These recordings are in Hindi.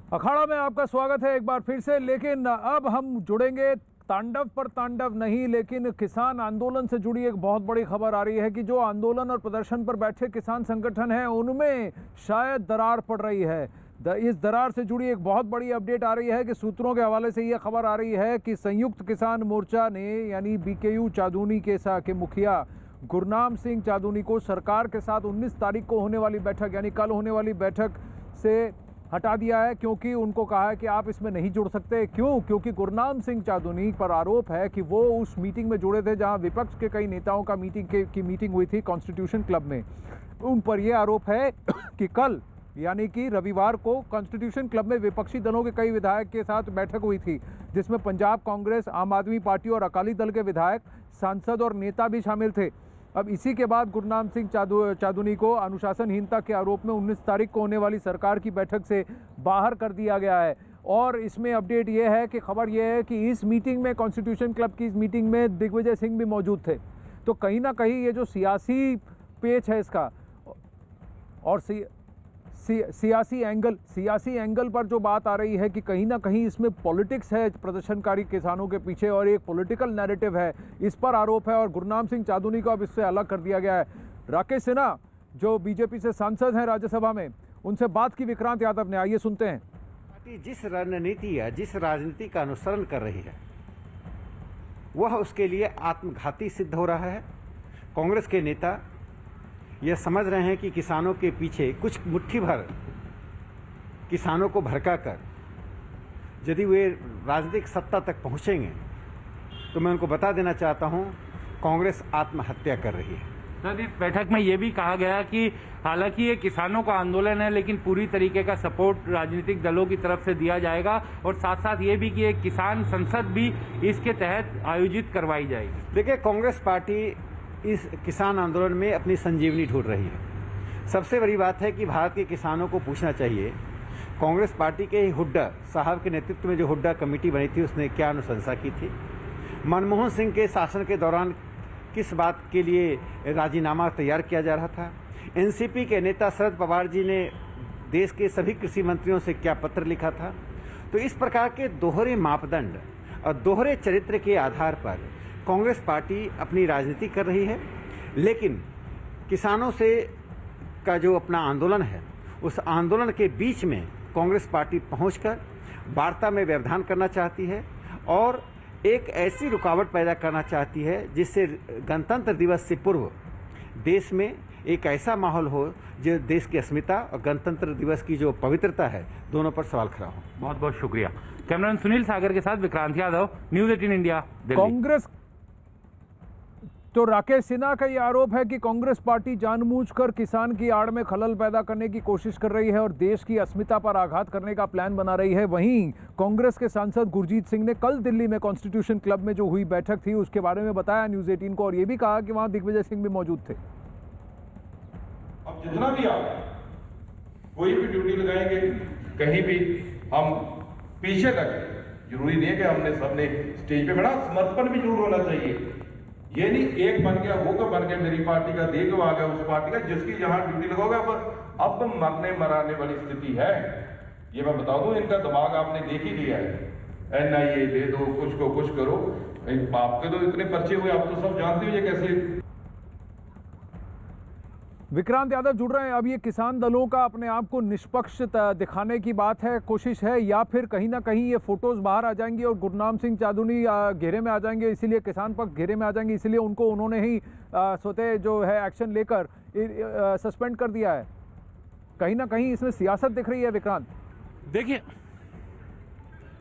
अखाड़ा में आपका स्वागत है एक बार फिर से। लेकिन अब हम जुड़ेंगे तांडव पर तांडव नहीं, लेकिन किसान आंदोलन से जुड़ी एक बहुत बड़ी खबर आ रही है कि जो आंदोलन और प्रदर्शन पर बैठे किसान संगठन हैं उनमें शायद दरार पड़ रही है। इस दरार से जुड़ी एक बहुत बड़ी अपडेट आ रही है कि सूत्रों के हवाले से यह खबर आ रही है कि संयुक्त किसान मोर्चा ने यानी बीकेयू चादूनी के मुखिया गुरनाम सिंह चादूनी को सरकार के साथ 19 तारीख को होने वाली बैठक यानी कल होने वाली बैठक से हटा दिया है, क्योंकि उनको कहा है कि आप इसमें नहीं जुड़ सकते। क्योंकि गुरनाम सिंह चादूनी पर आरोप है कि वो उस मीटिंग में जुड़े थे जहां विपक्ष के कई नेताओं का मीटिंग हुई थी कॉन्स्टिट्यूशन क्लब में। उन पर यह आरोप है कि कल यानी कि रविवार को कॉन्स्टिट्यूशन क्लब में विपक्षी दलों के कई विधायक के साथ बैठक हुई थी, जिसमें पंजाब कांग्रेस, आम आदमी पार्टी और अकाली दल के विधायक, सांसद और नेता भी शामिल थे। अब इसी के बाद गुरनाम सिंह चादूनी को अनुशासनहीनता के आरोप में 19 तारीख को होने वाली सरकार की बैठक से बाहर कर दिया गया है। और इसमें अपडेट ये है कि खबर ये है कि इस मीटिंग में, कॉन्स्टिट्यूशन क्लब की इस मीटिंग में दिग्विजय सिंह भी मौजूद थे। तो कहीं ना कहीं ये जो सियासी पेच है इसका और सियासी एंगल पर जो बात आ रही है कि कहीं ना कहीं इसमें पॉलिटिक्स है प्रदर्शनकारी किसानों के पीछे और एक पॉलिटिकल नैरेटिव है, इस पर आरोप है। और गुरनाम सिंह चादूनी को अब इससे अलग कर दिया गया है। राकेश सिन्हा जो बीजेपी से सांसद हैं राज्यसभा में, उनसे बात की विक्रांत यादव ने, आइए सुनते हैं। पार्टी जिस रणनीति या जिस राजनीति का अनुसरण कर रही है वह उसके लिए आत्मघाती सिद्ध हो रहा है। कांग्रेस के नेता यह समझ रहे हैं कि किसानों के पीछे कुछ मुट्ठी भर किसानों को भड़काकर यदि वे राजनीतिक सत्ता तक पहुंचेंगे तो मैं उनको बता देना चाहता हूं, कांग्रेस आत्महत्या कर रही है। सर, इस बैठक में यह भी कहा गया कि हालांकि ये किसानों का आंदोलन है लेकिन पूरी तरीके का सपोर्ट राजनीतिक दलों की तरफ से दिया जाएगा और साथ साथ ये भी कि एक किसान संसद भी इसके तहत आयोजित करवाई जाएगी। देखिए, कांग्रेस पार्टी इस किसान आंदोलन में अपनी संजीवनी ढूंढ रही है। सबसे बड़ी बात है कि भारत के किसानों को पूछना चाहिए, कांग्रेस पार्टी के हुड्डा साहब के नेतृत्व में जो हुड्डा कमेटी बनी थी उसने क्या अनुशंसा की थी। मनमोहन सिंह के शासन के दौरान किस बात के लिए राजीनामा तैयार किया जा रहा था। एनसीपी के नेता शरद पवार जी ने देश के सभी कृषि मंत्रियों से क्या पत्र लिखा था। तो इस प्रकार के दोहरे मापदंड और दोहरे चरित्र के आधार पर कांग्रेस पार्टी अपनी राजनीति कर रही है, लेकिन किसानों से का जो अपना आंदोलन है उस आंदोलन के बीच में कांग्रेस पार्टी पहुंचकर वार्ता में व्यवधान करना चाहती है और एक ऐसी रुकावट पैदा करना चाहती है जिससे गणतंत्र दिवस से पूर्व देश में एक ऐसा माहौल हो जो देश की अस्मिता और गणतंत्र दिवस की जो पवित्रता है दोनों पर सवाल खड़ा हो। बहुत बहुत शुक्रिया। कैमरामैन सुनील सागर के साथ विक्रांत यादव, न्यूज़ 18 इंडिया, दिल्ली। कांग्रेस तो राकेश सिन्हा का यह आरोप है कि कांग्रेस पार्टी जानबूझकर किसान की आड़ में खलल पैदा करने की कोशिश कर रही है और देश की अस्मिता पर आघात करने का प्लान बना रही है। वहीं कांग्रेस के सांसद गुरजीत सिंह ने कल दिल्ली में कॉन्स्टिट्यूशन क्लब में जो हुई बैठक थी उसके बारे में बताया न्यूज़ 18 को और यह भी कहा कि वहां दिग्विजय सिंह भी मौजूद थे। अब जितना भी आप कोई भी ड्यूटी लगाएंगे, कहीं भी हम पीछे लगे, जरूरी नहीं है कि हमने सबने स्टेज पे बड़ा समर्पण भी जरूर होना चाहिए। ये नहीं एक बन गया वो का बन गया मेरी पार्टी का, देखो आ गया उस पार्टी का, जिसकी जहां ड्यूटी लगोगा पर अब मरने मराने वाली स्थिति है। ये मैं बता दूं, इनका दिमाग आपने देख ही लिया है। NIA दे दो, कुछ को कुछ करो। आपके तो इतने पर्चे हुए, आप तो सब जानते हो ये कैसे। विक्रांत यादव जुड़ रहे हैं। अब ये किसान दलों का अपने आप को निष्पक्ष दिखाने की बात है, कोशिश है, या फिर कहीं ना कहीं ये फोटोज बाहर आ जाएंगी और गुरनाम सिंह चादूनी घेरे में आ जाएंगे, इसीलिए किसान पक्ष घेरे में आ जाएंगे, इसीलिए उन्होंने ही स्वतः जो है एक्शन लेकर सस्पेंड कर दिया है। कहीं ना कहीं इसमें सियासत दिख रही है विक्रांत।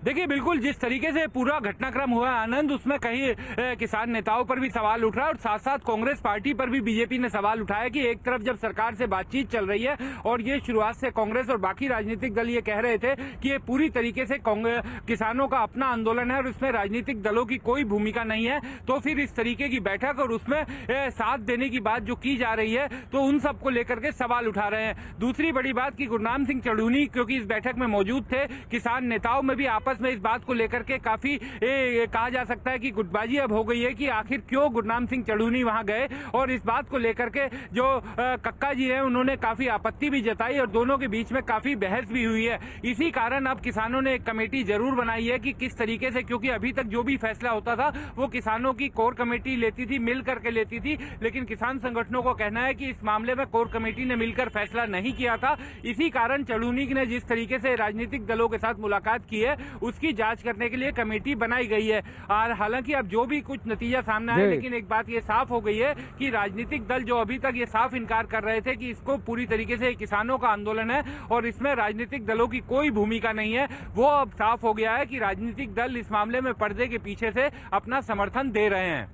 देखिए बिल्कुल जिस तरीके से पूरा घटनाक्रम हुआ आनंद, उसमें कहीं किसान नेताओं पर भी सवाल उठ रहा है और साथ साथ कांग्रेस पार्टी पर भी बीजेपी ने सवाल उठाया कि एक तरफ जब सरकार से बातचीत चल रही है और ये शुरुआत से कांग्रेस और बाकी राजनीतिक दल ये कह रहे थे कि ये पूरी तरीके से किसानों का अपना आंदोलन है और इसमें राजनीतिक दलों की कोई भूमिका नहीं है, तो फिर इस तरीके की बैठक और उसमें साथ देने की बात जो की जा रही है तो उन सबको लेकर के सवाल उठा रहे हैं। दूसरी बड़ी बात कि गुरनाम सिंह चादूनी क्योंकि इस बैठक में मौजूद थे, किसान नेताओं में भी आपस आपस में इस बात को लेकर के काफी कहा जा सकता है कि गुटबाजी अब हो गई है कि आखिर क्यों गुरनाम सिंह चढ़ूनी वहां गए, और इस बात को लेकर के जो कक्का जी हैं उन्होंने काफी आपत्ति भी जताई और दोनों के बीच में काफी बहस भी हुई है। इसी कारण अब किसानों ने एक कमेटी जरूर बनाई है कि किस तरीके से, क्योंकि अभी तक जो भी फैसला होता था वो किसानों की कोर कमेटी लेती थी, मिल करके लेती थी, लेकिन किसान संगठनों को कहना है कि इस मामले में कोर कमेटी ने मिलकर फैसला नहीं किया था। इसी कारण चढ़ूनी ने जिस तरीके से राजनीतिक दलों के साथ मुलाकात की है उसकी जांच करने के लिए कमेटी बनाई गई है। और हालांकि अब जो भी कुछ नतीजा सामने आया, लेकिन एक बात ये साफ हो गई है कि राजनीतिक दल जो अभी तक ये साफ इनकार कर रहे थे कि इसको पूरी तरीके से किसानों का आंदोलन है और इसमें राजनीतिक दलों की कोई भूमिका नहीं है, वो अब साफ हो गया है कि राजनीतिक दल इस मामले में पर्दे के पीछे से अपना समर्थन दे रहे हैं।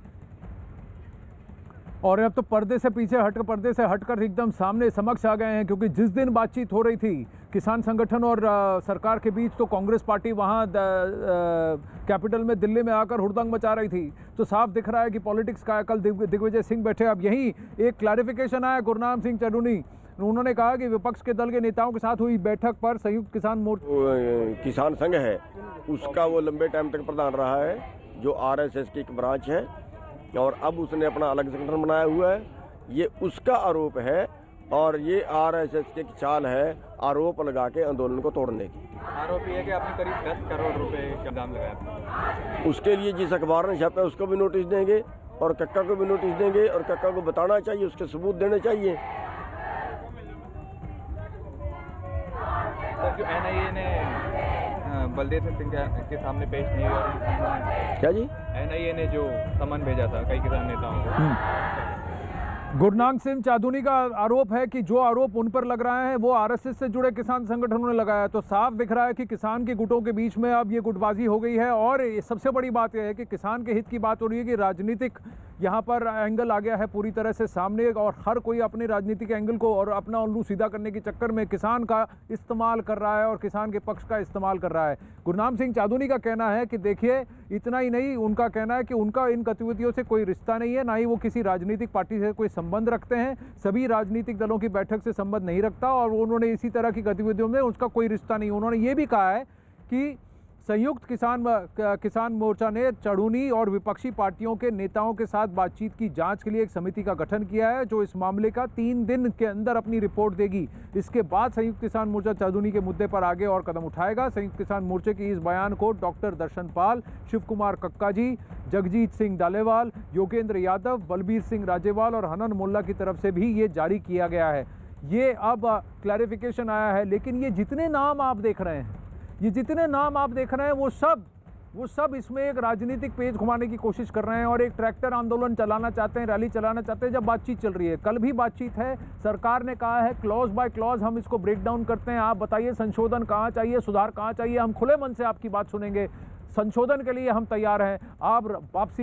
और अब तो पर्दे से पीछे पर्दे से हटकर एकदम सामने समक्ष आ गए हैं, क्योंकि जिस दिन बातचीत हो रही थी किसान संगठन और सरकार के बीच, तो कांग्रेस पार्टी वहां कैपिटल में दिल्ली में आकर हुड़दंग मचा रही थी। तो साफ दिख रहा है कि पॉलिटिक्स का कल दिग्विजय सिंह बैठे। अब यही एक क्लैरिफिकेशन आया गुरनाम सिंह चढ़ूनी, उन्होंने कहा कि विपक्ष के दल के नेताओं के साथ हुई बैठक पर संयुक्त किसान संघ है उसका वो लंबे टाइम तक प्रधान रहा है, जो आरएसएस की एक ब्रांच है, और अब उसने अपना अलग संगठन बनाया हुआ है। ये उसका आरोप है और ये आरएसएस की चाल है आरोप लगा के आंदोलन को तोड़ने की। आरोप ये है कि आपने करीब 10 करोड़ रुपए का दाम लगाया। उसके लिए जिस अखबार ने छापा उसको भी नोटिस देंगे और कक्का को भी नोटिस देंगे, और कक्का को बताना चाहिए, उसके सबूत देने चाहिए। सर, जो एनआईए ने बलदेव सिंह के सामने पेश नहीं हुआ, क्या जी? एनआईए ने जो समन भेजा था कई किसान नेताओं को, गुरनाम सिंह चढ़ूनी का आरोप है कि जो आरोप उन पर लग रहा है वो आरएसएस से जुड़े किसान संगठनों ने लगाया। तो साफ दिख रहा है कि किसान के गुटों के बीच में अब ये गुटबाजी हो गई है। और सबसे बड़ी बात यह है कि किसान के हित की बात हो रही है कि राजनीतिक यहाँ पर एंगल आ गया है पूरी तरह से सामने, और हर कोई अपने राजनीतिक एंगल को और अपना उल्लू सीधा करने के चक्कर में किसान का इस्तेमाल कर रहा है और किसान के पक्ष का इस्तेमाल कर रहा है। गुरनाम सिंह चढ़ूनी का कहना है कि देखिए, इतना ही नहीं, उनका कहना है कि उनका इन गतिविधियों से कोई रिश्ता नहीं है, ना ही वो किसी राजनीतिक पार्टी से कोई संबंध रखते हैं, सभी राजनीतिक दलों की बैठक से संबंध नहीं रखता, और उन्होंने इसी तरह की गतिविधियों में उसका कोई रिश्ता नहीं। उन्होंने ये भी कहा है कि संयुक्त किसान मोर्चा ने चढ़ूनी और विपक्षी पार्टियों के नेताओं के साथ बातचीत की जांच के लिए एक समिति का गठन किया है, जो इस मामले का 3 दिन के अंदर अपनी रिपोर्ट देगी। इसके बाद संयुक्त किसान मोर्चा चढ़ूनी के मुद्दे पर आगे और कदम उठाएगा। संयुक्त किसान मोर्चे की इस बयान को डॉक्टर दर्शन पाल, शिव कुमार कक्का जी, जगजीत सिंह डालेवाल, योगेंद्र यादव, बलबीर सिंह राजेवाल और हनन मोल्ला की तरफ से भी ये जारी किया गया है। ये अब क्लैरिफिकेशन आया है। लेकिन ये जितने नाम आप देख रहे हैं, वो सब इसमें एक राजनीतिक पेज घुमाने की कोशिश कर रहे हैं और एक ट्रैक्टर आंदोलन चलाना चाहते हैं, रैली चलाना चाहते हैं जब बातचीत चल रही है। कल भी बातचीत है, सरकार ने कहा है क्लॉज बाय क्लॉज हम इसको ब्रेक डाउन करते हैं, आप बताइए संशोधन कहाँ चाहिए, सुधार कहाँ चाहिए, हम खुले मन से आपकी बात सुनेंगे, संशोधन के लिए हम तैयार हैं। आप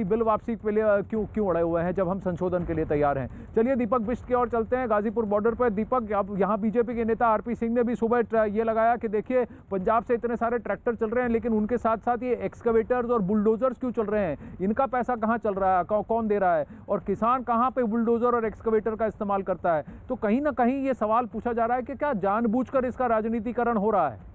बिल वापसी के लिए क्यों अड़े हुए हैं जब हम संशोधन के लिए तैयार हैं। चलिए दीपक बिष्ट की ओर चलते हैं, गाजीपुर बॉर्डर पर। दीपक, अब यहाँ बीजेपी के नेता आरपी सिंह ने भी सुबह ये लगाया कि देखिए, पंजाब से इतने सारे ट्रैक्टर चल रहे हैं, लेकिन उनके साथ साथ ये एक्सकवेटर्स और बुलडोजर्स क्यों चल रहे हैं, इनका पैसा कहाँ चल रहा है, कौन दे रहा है, और किसान कहाँ पे बुलडोजर और एक्सकवेटर का इस्तेमाल करता है। तो कहीं ना कहीं ये सवाल पूछा जा रहा है कि क्या जानबूझकर इसका राजनीतिकरण हो रहा है।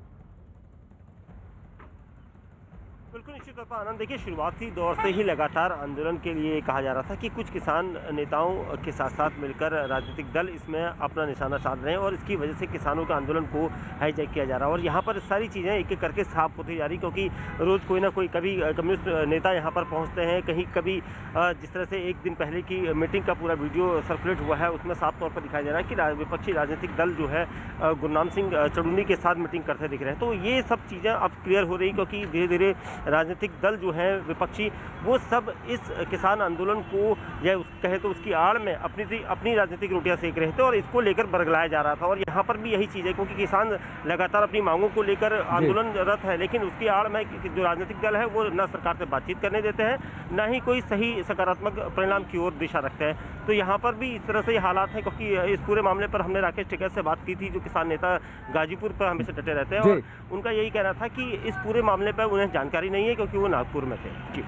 बिल्कुल निश्चित तौर पर आनंद, देखिए शुरुआती दौर से ही लगातार आंदोलन के लिए कहा जा रहा था कि कुछ किसान नेताओं के साथ साथ मिलकर राजनीतिक दल इसमें अपना निशाना साध रहे हैं और इसकी वजह से किसानों के आंदोलन को हाईजैक किया जा रहा है। और यहाँ पर सारी चीज़ें एक एक करके साफ होती जा रही, क्योंकि रोज़ कोई ना कोई, कभी कम्युनिस्ट नेता यहाँ पर पहुँचते हैं, कभी जिस तरह से एक दिन पहले की मीटिंग का पूरा वीडियो सर्कुलेट हुआ है उसमें साफ तौर पर दिखाया जा रहा है कि विपक्षी राजनीतिक दल जो है गुरनाम सिंह चढ़ूनी के साथ मीटिंग करते दिख रहे हैं। तो ये सब चीज़ें अब क्लियर हो रही, क्योंकि धीरे धीरे राजनीतिक दल जो है विपक्षी, वो सब इस किसान आंदोलन को, या कहे तो उसकी आड़ में अपनी राजनीतिक रोटियां सेक रहे थे और इसको लेकर बरगलाया जा रहा था। और यहाँ पर भी यही चीज़ है, क्योंकि किसान लगातार अपनी मांगों को लेकर आंदोलनरत है, लेकिन उसकी आड़ में जो राजनीतिक दल है वो न सरकार से बातचीत करने देते हैं, न ही कोई सही सकारात्मक परिणाम की ओर दिशा रखते हैं। तो यहाँ पर भी इस तरह से हालात हैं, क्योंकि इस पूरे मामले पर हमने राकेश टिकैत से बात की थी, जो किसान नेता गाजीपुर पर हमेशा डटे रहते हैं, और उनका यही कहना था कि इस पूरे मामले पर उन्हें जानकारी नहीं है, क्योंकि वो नागपुर में थे। जी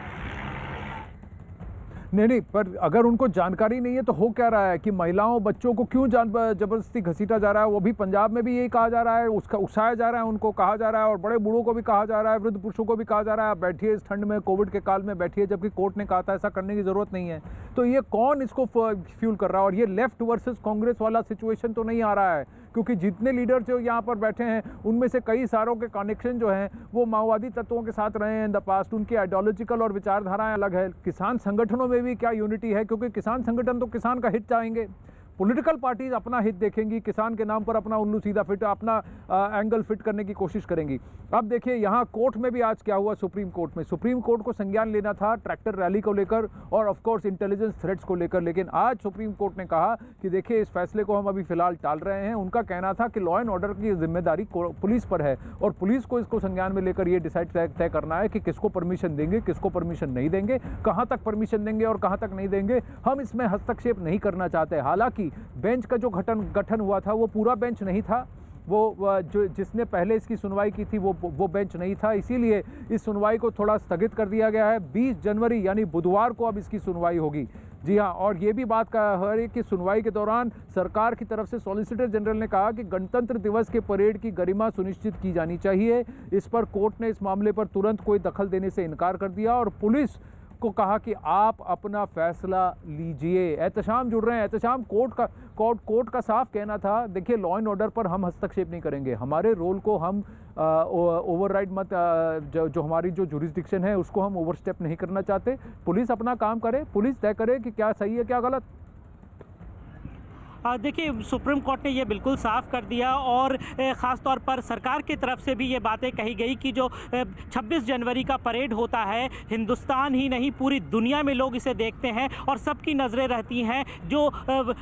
नहीं, पर अगर उनको जानकारी नहीं है तो हो क्या रहा है कि महिलाओं बच्चों को क्यों जबरदस्ती घसीटा जा रहा है? वो भी पंजाब में भी यही कहा जा रहा है, उसका उकसाया जा रहा है, उनको कहा जा रहा है, और बड़े बूढ़ों को भी कहा जा रहा है, वृद्ध पुरुषों को भी कहा जा रहा है आप बैठिए इस ठंड में, कोविड के काल में बैठिए, जबकि कोर्ट ने कहा था ऐसा करने की जरूरत नहीं है। तो ये कौन इसको फ्यूल कर रहा है? और ये लेफ्ट वर्सेस कांग्रेस वाला सिचुएशन तो नहीं आ रहा है, क्योंकि जितने लीडर जो यहाँ पर बैठे हैं उनमें से कई सारों के कनेक्शन जो हैं वो माओवादी तत्वों के साथ रहे हैं इन द पास्ट, उनकी आइडियोलॉजिकल और विचारधाराएं अलग है। किसान संगठनों में भी क्या यूनिटी है? क्योंकि किसान संगठन तो किसान का हित चाहेंगे, पॉलिटिकल पार्टीज अपना हित देखेंगी, किसान के नाम पर अपना उल्लू सीधा फिट, अपना एंगल फिट करने की कोशिश करेंगी। अब देखिए यहाँ कोर्ट में भी आज क्या हुआ, सुप्रीम कोर्ट में, सुप्रीम कोर्ट को संज्ञान लेना था ट्रैक्टर रैली को लेकर और ऑफ कोर्स इंटेलिजेंस थ्रेट्स को लेकर, लेकिन आज सुप्रीम कोर्ट ने कहा कि देखिए इस फैसले को हम अभी फिलहाल टाल रहे हैं। उनका कहना था कि लॉ एंड ऑर्डर की जिम्मेदारी पुलिस पर है और पुलिस को इसको संज्ञान में लेकर ये डिसाइड तय करना है कि किसको परमिशन देंगे, किसको परमिशन नहीं देंगे, कहाँ तक परमिशन देंगे और कहाँ तक नहीं देंगे। हम इसमें हस्तक्षेप नहीं करना चाहते। हालांकि बेंच का जो गठन हुआ था वो पूरा बेंच नहीं था, वो जो जिसने पहले इसकी सुनवाई की थी वो बेंच नहीं था, इसीलिए इस सुनवाई को थोड़ा स्थगित कर दिया गया है। 20 जनवरी यानी बुधवार को अब इसकी सुनवाई होगी। जी हाँ, और ये भी बात कहा है कि सुनवाई के दौरान सरकार की तरफ से सॉलिसिटर जनरल ने कहा कि गणतंत्र दिवस के परेड की गरिमा सुनिश्चित की जानी चाहिए। इस पर कोर्ट ने इस मामले पर तुरंत कोई दखल देने से इनकार कर दिया और पुलिस को कहा कि आप अपना फैसला लीजिए। एहतशाम जुड़ रहे हैं, एहतशाम कोर्ट का साफ कहना था, देखिए लॉ एंड ऑर्डर पर हम हस्तक्षेप नहीं करेंगे, हमारे रोल को हम ओवरराइड मत, जो हमारी जो जुरिस्डिक्शन है उसको हम ओवरस्टेप नहीं करना चाहते। पुलिस अपना काम करे, पुलिस तय करे कि क्या सही है क्या गलत। देखिए सुप्रीम कोर्ट ने ये बिल्कुल साफ कर दिया और ख़ास तौर पर सरकार की तरफ से भी ये बातें कही गई कि जो 26 जनवरी का परेड होता है, हिंदुस्तान ही नहीं पूरी दुनिया में लोग इसे देखते हैं और सबकी नज़रें रहती हैं, जो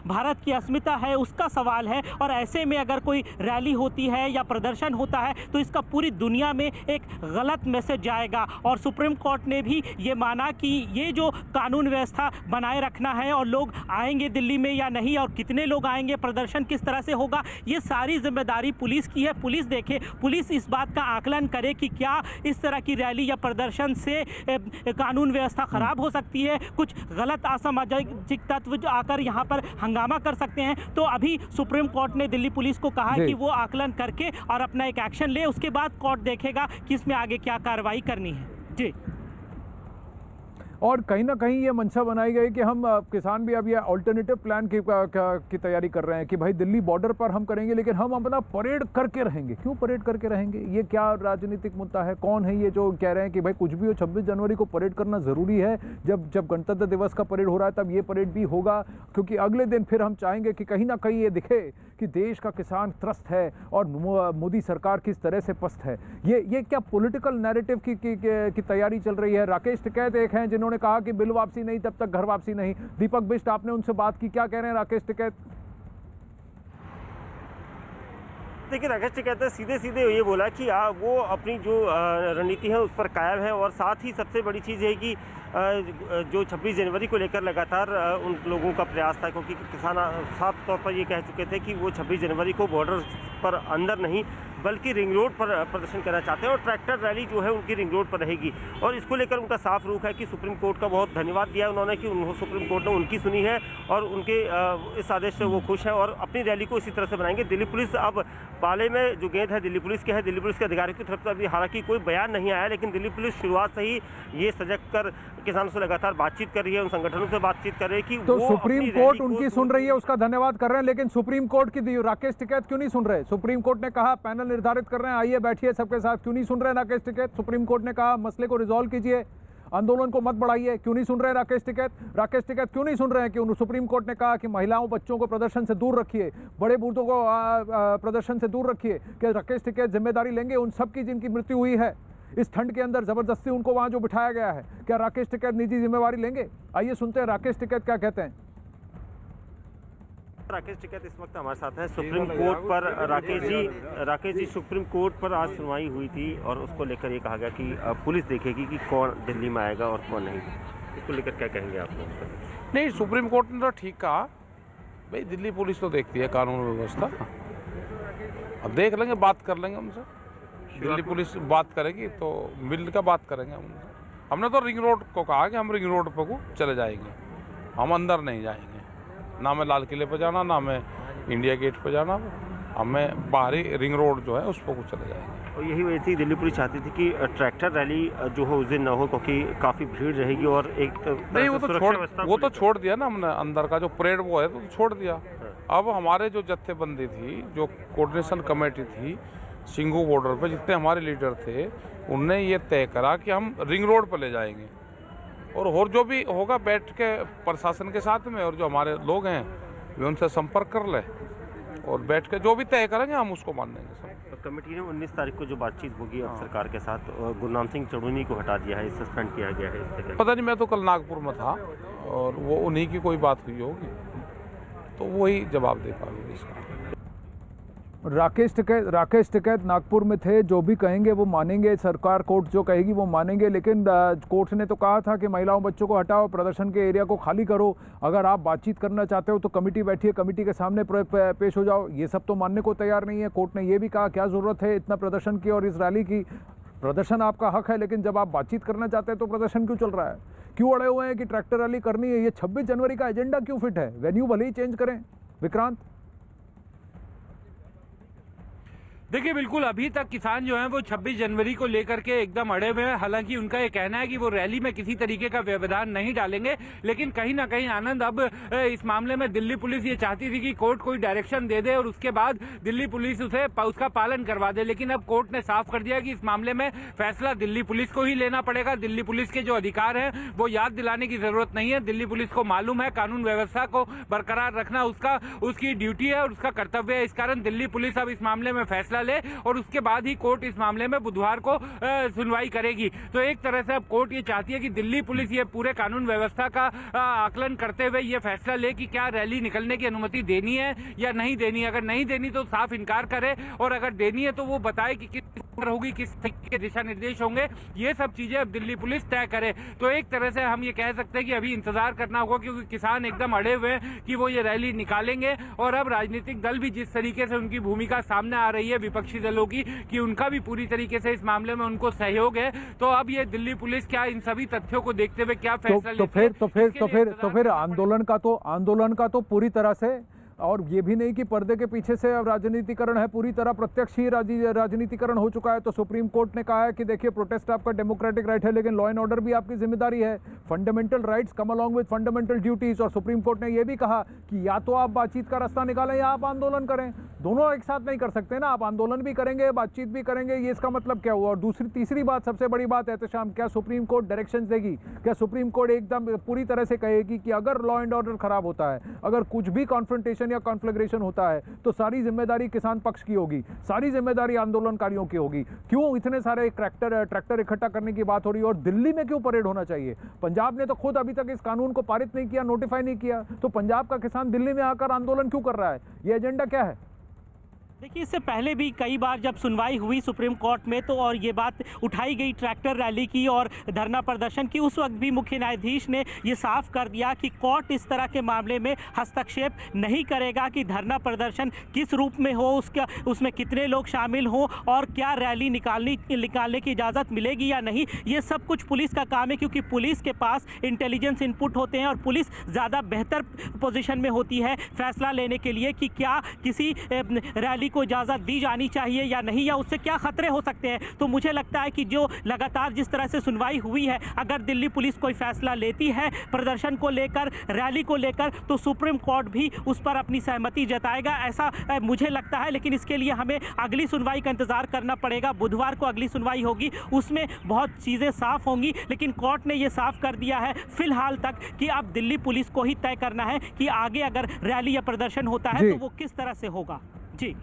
भारत की अस्मिता है उसका सवाल है। और ऐसे में अगर कोई रैली होती है या प्रदर्शन होता है तो इसका पूरी दुनिया में एक गलत मैसेज जाएगा। और सुप्रीम कोर्ट ने भी ये माना कि ये जो कानून व्यवस्था बनाए रखना है और लोग आएंगे दिल्ली में या नहीं और कितने लोग आएंगे, प्रदर्शन किस तरह से होगा, ये सारी जिम्मेदारी पुलिस की है। पुलिस देखे, पुलिस इस बात का आकलन करे कि क्या इस तरह की रैली या प्रदर्शन से कानून व्यवस्था खराब हो सकती है, कुछ गलत असामाजिक तत्व जो आकर यहाँ पर हंगामा कर सकते हैं। तो अभी सुप्रीम कोर्ट ने दिल्ली पुलिस को कहा कि वो आकलन करके और अपना एक एक्शन ले, उसके बाद कोर्ट देखेगा कि इसमें आगे क्या कार्रवाई करनी है। जी, और कहीं ना कहीं ये मंशा बनाई गई कि हम किसान भी अब ये अल्टरनेटिव प्लान की तैयारी कर रहे हैं कि भाई दिल्ली बॉर्डर पर हम करेंगे लेकिन हम अपना परेड करके रहेंगे। क्यों परेड करके रहेंगे? ये क्या राजनीतिक मुद्दा है? कौन है ये जो कह रहे हैं कि भाई कुछ भी हो 26 जनवरी को परेड करना ज़रूरी है? जब गणतंत्र दिवस का परेड हो रहा है तब ये परेड भी होगा, क्योंकि अगले दिन फिर हम चाहेंगे कि कहीं ना कहीं ये दिखे कि देश का किसान त्रस्त है और मोदी सरकार किस तरह से पस्त है। ये क्या पॉलिटिकल नैरेटिव की तैयारी चल रही है? राकेश टिकैत एक हैं जिन्होंने कहा कि बिल वापसी नहीं तब तक घर वापसी नहीं। दीपक बिष्ट, आपने उनसे बात की, क्या कह रहे हैं राकेश टिकैत? देखिए राकेश टिकैत ने सीधे ये बोला कि वो अपनी जो रणनीति है उस पर कायम है और साथ ही सबसे बड़ी चीज़ है कि जो 26 जनवरी को लेकर लगातार उन लोगों का प्रयास था, क्योंकि किसान साफ तौर पर ये कह चुके थे कि वो 26 जनवरी को बॉर्डर पर अंदर नहीं बल्कि रिंग रोड पर प्रदर्शन करना चाहते हैं और ट्रैक्टर रैली जो है उनकी रिंग रोड पर रहेगी। और इसको लेकर उनका साफ रुख है कि सुप्रीम कोर्ट का बहुत धन्यवाद दिया उन्होंने कि सुप्रीम कोर्ट ने उनकी सुनी है और उनके इस आदेश से वो खुश हैं और अपनी रैली को इसी तरह से बनाएंगे। दिल्ली पुलिस अब पाले में जो गेंद है दिल्ली पुलिस के है, दिल्ली पुलिस के अधिकारियों की तरफ से अभी हालांकि कोई बयान नहीं आया, लेकिन दिल्ली पुलिस शुरुआत से ही ये सजग कर किसानों से लगातार बातचीत कर रही है, उन संगठनों से बातचीत कर रही है कि तो सुप्रीम कोर्ट उनकी सुन रही है, उसका धन्यवाद कर रहे हैं, लेकिन सुप्रीम कोर्ट की राकेश टिकैत क्यों नहीं सुन रहे? सुप्रीम कोर्ट ने कहा पैनल निर्धारित कर रहे हैं, आइए बैठिए सबके साथ, क्यों नहीं सुन रहे राकेश टिकैत? सुप्रीम कोर्ट ने कहा मसले को रिजॉल्व कीजिए, आंदोलन को मत बढ़ाइए, क्यों नहीं सुन रहे राकेश टिकैत? राकेश टिकैत क्यों नहीं सुन रहे हैं कि सुप्रीम कोर्ट ने कहा कि महिलाओं बच्चों को प्रदर्शन से दूर रखिए, बड़े बूढ़ों को प्रदर्शन से दूर रखिए? क्या राकेश टिकैत जिम्मेदारी लेंगे उन सब की जिनकी मृत्यु हुई है इस ठंड के अंदर, जबरदस्ती उनको वहां जो बिठाया गया है? क्या राकेश टिकैत निजी जिम्मेवारी लेंगे? आइए सुनते हैं राकेश टिकैत क्या कहते हैं। राकेश टिकैत इस वक्त हमारे साथ हैं सुप्रीम कोर्ट पर। राकेश जी सुप्रीम कोर्ट पर आज सुनवाई हुई थी और उसको लेकर ये कहा गया कि पुलिस देखेगी कि कौन दिल्ली में आएगा और कौन नहीं, इसको लेकर क्या कहेंगे आप लोग? नहीं, सुप्रीम कोर्ट ने तो ठीक कहा, भाई दिल्ली पुलिस तो देखती है कानून व्यवस्था, अब देख लेंगे, बात कर लेंगे उनसे, दिल्ली पुलिस बात करेगी तो मिल का बात करेंगे उनसे। हमने तो रिंग रोड को कहा कि हम रिंग रोड पर को चले जाएंगे, हम अंदर नहीं जाएंगे, ना मैं लाल किले पर जाना, ना मैं इंडिया गेट पर जाना, हमें बाहरी रिंग रोड जो है उस पर को चले जाएंगे। और यही वजह थी, दिल्ली पुलिस चाहती थी कि ट्रैक्टर रैली जो हो उस दिन न हो, क्योंकि काफ़ी भीड़ रहेगी और एक नहीं वो तो छोड़ दिया ना हमने, अंदर का जो परेड वो है तो छोड़ दिया। अब हमारे जो जत्थेबंदी थी, जो कोऑर्डिनेशन कमेटी थी सिंघू बॉर्डर पे, जितने हमारे लीडर थे उनने ये तय करा कि हम रिंग रोड पर ले जाएंगे और जो भी होगा बैठ के प्रशासन के साथ में, और जो हमारे लोग हैं वे उनसे संपर्क कर ले और बैठ के जो भी तय करेंगे हम उसको मान देंगे सब। तो कमेटी ने 19 तारीख को जो बातचीत होगी अब सरकार के साथ, गुरनाम सिंह चढ़ूनी को हटा दिया है, सस्पेंड किया गया है। पता नहीं, मैं तो कल नागपुर में था और वो उन्हीं की कोई बात हुई होगी तो वही जवाब दे पाएंगे इसका। राकेश टिकैत नागपुर में थे, जो भी कहेंगे वो मानेंगे, सरकार कोर्ट जो कहेगी वो मानेंगे, लेकिन कोर्ट ने तो कहा था कि महिलाओं बच्चों को हटाओ, प्रदर्शन के एरिया को खाली करो, अगर आप बातचीत करना चाहते हो तो कमेटी बैठी है, कमेटी के सामने पेश हो जाओ। ये सब तो मानने को तैयार नहीं है। कोर्ट ने ये भी कहा क्या ज़रूरत है इतना प्रदर्शन की और इस रैली की, प्रदर्शन आपका हक है, लेकिन जब आप बातचीत करना चाहते हैं तो प्रदर्शन क्यों चल रहा है, क्यों अड़े हुए हैं कि ट्रैक्टर रैली करनी है। ये 26 जनवरी का एजेंडा क्यों फिट है, वेन्यू भले ही चेंज करें। विक्रांत, देखिए बिल्कुल अभी तक किसान जो हैं वो 26 जनवरी को लेकर के एकदम अड़े हुए हैं। हालांकि उनका ये कहना है कि वो रैली में किसी तरीके का व्यवधान नहीं डालेंगे, लेकिन कहीं ना कहीं आनंद अब इस मामले में दिल्ली पुलिस ये चाहती थी कि कोर्ट कोई डायरेक्शन दे दे और उसके बाद दिल्ली पुलिस उसका पालन करवा दे, लेकिन अब कोर्ट ने साफ कर दिया कि इस मामले में फैसला दिल्ली पुलिस को ही लेना पड़ेगा। दिल्ली पुलिस के जो अधिकार हैं वो याद दिलाने की जरूरत नहीं है। दिल्ली पुलिस को मालूम है कानून व्यवस्था को बरकरार रखना उसकी ड्यूटी है और उसका कर्तव्य है। इस कारण दिल्ली पुलिस अब इस मामले में फैसला ले और उसके बाद ही कोर्ट इस मामले में बुधवार को सुनवाई करेगी। तो एक तरह से अब कोर्ट ये चाहती है कि दिल्ली पुलिस ये पूरे कानून व्यवस्था का आकलन करते हुए ये फैसला ले कि क्या रैली निकलने की अनुमति देनी है या नहीं देनी है। अगर नहीं देनी तो साफ इनकार करे और अगर देनी है तो वो बताए कि किस होगी, किस के दिशा निर्देश होंगे, ये सब चीजें अब दिल्ली पुलिस तय करे। तो एक तरह से हम ये कह सकते हैं कि अभी इंतजार करना होगा, क्योंकि किसान एकदम अड़े हुए हैं कि वो ये रैली निकालेंगे। और अब राजनीतिक दल भी जिस तरीके से उनकी भूमिका सामने आ रही है विपक्षी दलों की कि उनका भी पूरी तरीके से इस मामले में उनको सहयोग है, तो अब ये दिल्ली पुलिस क्या इन सभी तथ्यों को देखते हुए क्या फैसला तो फिर आंदोलन का तो पूरी तरह से, और ये भी नहीं कि पर्दे के पीछे से अब राजनीतिकरण है, पूरी तरह प्रत्यक्ष ही राजनीतिकरण हो चुका है। तो सुप्रीम कोर्ट ने कहा है कि देखिए प्रोटेस्ट आपका डेमोक्रेटिक राइट है, लेकिन लॉ एंड ऑर्डर भी आपकी जिम्मेदारी है, fundamental rights come along with fundamental duties. और सुप्रीम कोर्ट ने यह भी कहा कि या तो आप बातचीत का रास्ता निकालें या आप आंदोलन करें, दोनों एक साथ नहीं कर सकते ना। आप आंदोलन भी करेंगे, बातचीत भी करेंगे, ये इसका मतलब क्या हुआ। और तीसरी बात, सबसे बड़ी बात एहतशाम, क्या सुप्रीम कोर्ट डायरेक्शन देगी, क्या सुप्रीम कोर्ट एकदम पूरी तरह से कहेगी कि अगर लॉ एंड ऑर्डर खराब होता है, अगर कुछ भी कॉन्फ्रंटेशन या कॉन्फ्लैग्रेशन होता है तो सारी जिम्मेदारी किसान पक्ष की होगी, सारी जिम्मेदारी आंदोलनकारियों की होगी। क्यों इतने सारे ट्रैक्टर इकट्ठा करने की बात हो रही है और दिल्ली में क्यों परेड होना चाहिए। पंजाब ने तो खुद अभी तक इस कानून को पारित नहीं किया, नोटिफाई नहीं किया, तो पंजाब का किसान दिल्ली में आकर आंदोलन क्यों कर रहा है, ये एजेंडा क्या है। देखिए इससे पहले भी कई बार जब सुनवाई हुई सुप्रीम कोर्ट में तो और ये बात उठाई गई ट्रैक्टर रैली की और धरना प्रदर्शन की, उस वक्त भी मुख्य न्यायाधीश ने ये साफ कर दिया कि कोर्ट इस तरह के मामले में हस्तक्षेप नहीं करेगा कि धरना प्रदर्शन किस रूप में हो, उसमें कितने लोग शामिल हों और क्या रैली निकालने की इजाज़त मिलेगी या नहीं। ये सब कुछ पुलिस का काम है, क्योंकि पुलिस के पास इंटेलिजेंस इनपुट होते हैं और पुलिस ज़्यादा बेहतर पोजीशन में होती है फैसला लेने के लिए कि क्या किसी रैली को इजाज़त दी जानी चाहिए या नहीं, या उससे क्या खतरे हो सकते हैं। तो मुझे लगता है कि जो लगातार जिस तरह से सुनवाई हुई है, अगर दिल्ली पुलिस कोई फैसला लेती है प्रदर्शन को लेकर, रैली को लेकर, तो सुप्रीम कोर्ट भी उस पर अपनी सहमति जताएगा, ऐसा मुझे लगता है। लेकिन इसके लिए हमें अगली सुनवाई का इंतजार करना पड़ेगा। बुधवार को अगली सुनवाई होगी, उसमें बहुत चीज़ें साफ होंगी, लेकिन कोर्ट ने यह साफ कर दिया है फिलहाल तक कि अब दिल्ली पुलिस को ही तय करना है कि आगे अगर रैली या प्रदर्शन होता है तो वो किस तरह से होगा। जी,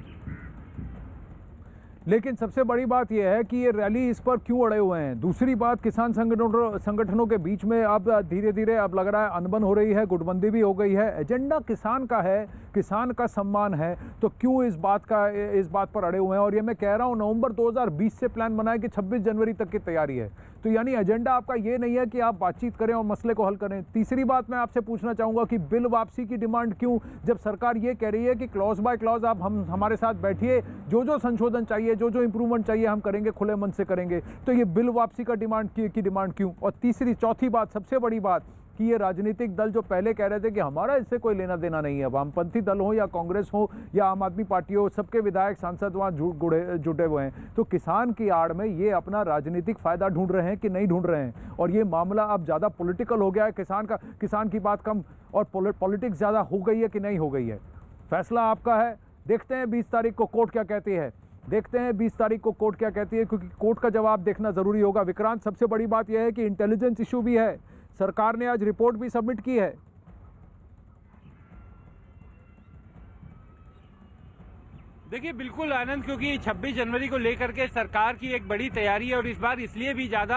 लेकिन सबसे बड़ी बात यह है कि ये रैली इस पर क्यों अड़े हुए हैं। दूसरी बात, किसान संगठनों के बीच में अब धीरे धीरे अब लग रहा है अनबन हो रही है, गुटबंदी भी हो गई है। एजेंडा किसान का है, किसान का सम्मान है, तो क्यों इस बात पर अड़े हुए हैं। और ये मैं कह रहा हूँ, नवंबर 2020 से प्लान बना है कि 26 जनवरी तक की तैयारी है। तो यानी एजेंडा आपका ये नहीं है कि आप बातचीत करें और मसले को हल करें। तीसरी बात मैं आपसे पूछना चाहूँगा कि बिल वापसी की डिमांड क्यों, जब सरकार ये कह रही है कि क्लॉज बाय क्लॉज आप हमारे साथ बैठिए, जो संशोधन चाहिए, जो इंप्रूवमेंट चाहिए हम करेंगे, खुले मन से करेंगे, तो ये बिल वापसी का डिमांड की डिमांड क्यों? और चौथी बात, सबसे बड़ी बात कि ये राजनीतिक दल जो पहले कह रहे थे कि हमारा इससे कोई लेना देना नहीं है, वामपंथी दल हो या कांग्रेस हो या आम आदमी पार्टी हो, सबके विधायक सांसद वहाँ जुटे हुए हैं, तो किसान की आड़ में ये अपना राजनीतिक फायदा ढूंढ रहे हैं कि नहीं ढूंढ रहे हैं? और ये मामला अब ज़्यादा पॉलिटिकल हो गया है, किसान की बात कम और पॉलिटिक्स ज़्यादा हो गई है कि नहीं हो गई है? फैसला आपका है। देखते हैं 20 तारीख को कोर्ट क्या कहती है, देखते हैं 20 तारीख को कोर्ट क्या कहती है, क्योंकि कोर्ट का जवाब देखना ज़रूरी होगा। विक्रांत, सबसे बड़ी बात यह है कि इंटेलिजेंस इशू भी है, सरकार ने आज रिपोर्ट भी सबमिट की है। देखिए बिल्कुल आनंद, क्योंकि 26 जनवरी को लेकर के सरकार की एक बड़ी तैयारी है और इस बार इसलिए भी ज़्यादा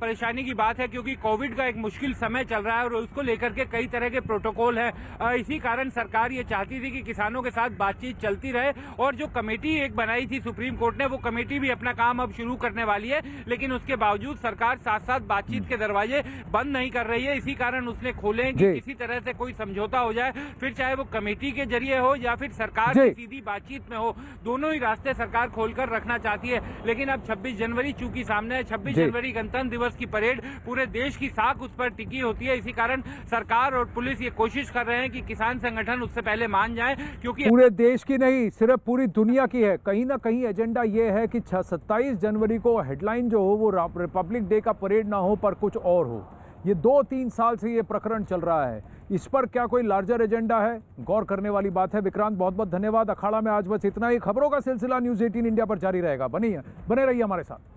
परेशानी की बात है क्योंकि कोविड का एक मुश्किल समय चल रहा है और उसको लेकर के कई तरह के प्रोटोकॉल हैं। इसी कारण सरकार ये चाहती थी कि किसानों के साथ बातचीत चलती रहे और जो कमेटी एक बनाई थी सुप्रीम कोर्ट ने, वो कमेटी भी अपना काम अब शुरू करने वाली है, लेकिन उसके बावजूद सरकार साथ साथ बातचीत के दरवाजे बंद नहीं कर रही है। इसी कारण उसने खोले कि किसी तरह से कोई समझौता हो जाए, फिर चाहे वो कमेटी के जरिए हो या फिर सरकार की सीधी बातचीत में हो, दोनों ही रास्ते सरकार खोलकर रखना चाहती है। लेकिन अब 26 जनवरी चूंकि सामने है, 26 जनवरी गणतंत्र दिवस की परेड पूरे देश की साख उस पर टिकी होती है। इसी कारण सरकार और पुलिस ये कोशिश कर रहे हैं कि किसान संगठन उससे पहले मान जाए, क्योंकि पूरे देश की नहीं, सिर्फ पूरी दुनिया की है। कहीं ना कहीं एजेंडा ये है कि 27 जनवरी को हेडलाइन जो हो वो रिपब्लिक डे का परेड ना हो पर कुछ और हो। ये 2-3 साल से ये प्रकरण चल रहा है, इस पर क्या कोई लार्जर एजेंडा है? गौर करने वाली बात है। विक्रांत, बहुत बहुत धन्यवाद। अखाड़ा में आज बस इतना ही। खबरों का सिलसिला न्यूज़ 18 इंडिया पर जारी रहेगा। बने रहिए हमारे साथ।